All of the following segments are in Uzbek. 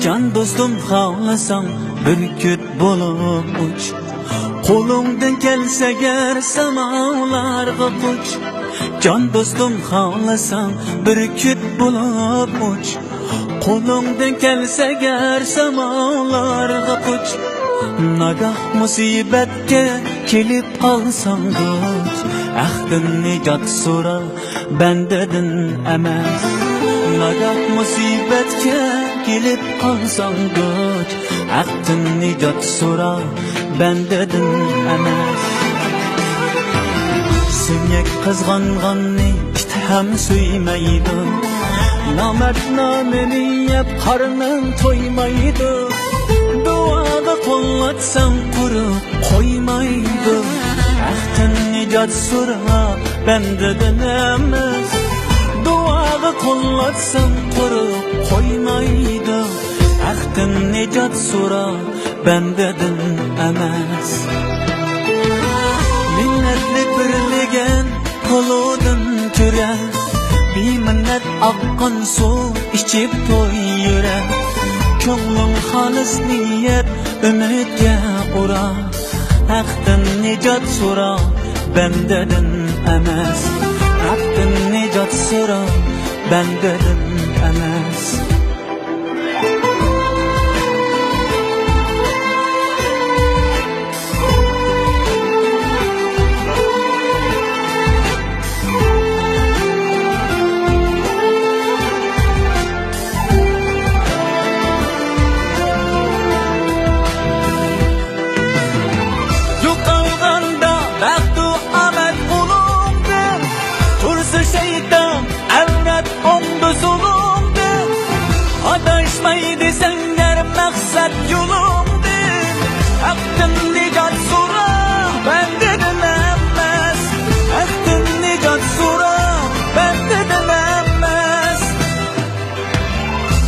Can dostum xalasang bürküt bolup uç. Qo'lingdan kelsa gar samolarga qoch. Can dostum xalasang bürküt bolup uç. Qo'lingdan kelsa gar samolarga qoch. Nagah musibatga kelib qolsang qoch. Ahdin nijot so'ra bandadan emas. Nagah musibatga kelib qolsang qoch. Ahdin nijot so'ra bandadan emas. Suymak qizg'anganni it ham suymaydi. Namard nomini yeb qarning to'ymaydi. Duoga qo'llatsam quruq qo'ymaydi. Ahdin nijot so'ra bandadan emas. Duoga qo'llatsam quruq qo'ymaydi. Ahdin nijot so'ra bandadan emas. Minnatli birligen qo'ldan ko'ra, beminnat oqqan suv ichib to'yura. Ko'nglim xolis niyat umidga ura. Ahdin nijot so'ra bandadan emas. Ahdin nijot so'ra bandadan emas. Şeytan evret ondu zulümdü. Adaşmaydı senler maksat yolumdu. Ahdin nijot so'ra bandadan emas. Ahdin nijot so'ra bandadan emas.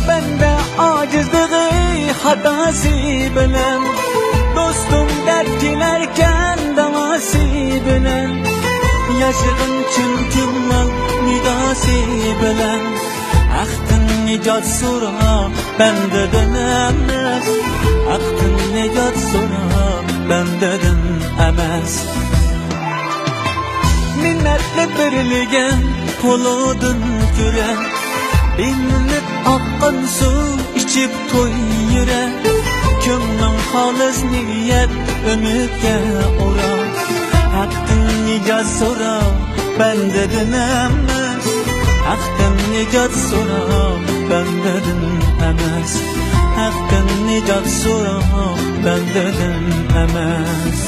Banda acizligi xatasi bilan, dostum dard kelarkan davasi bilan. Yaşığın çünkümden nidası bilen. Ahdin nijot so'ra bandadan emas. Ahdin nijot so'ra bandadan emas. Minnatli birligen qo'ldan ko'ra, beminnat oqqan suv ichib to'yura. Ko'nglim xolis niyat umidga ura. Ahdin nijot so'ra bandadan emas. Ahdin nijot so'ra bandadan emas. Ahdin nijot so'ra bandadan emas.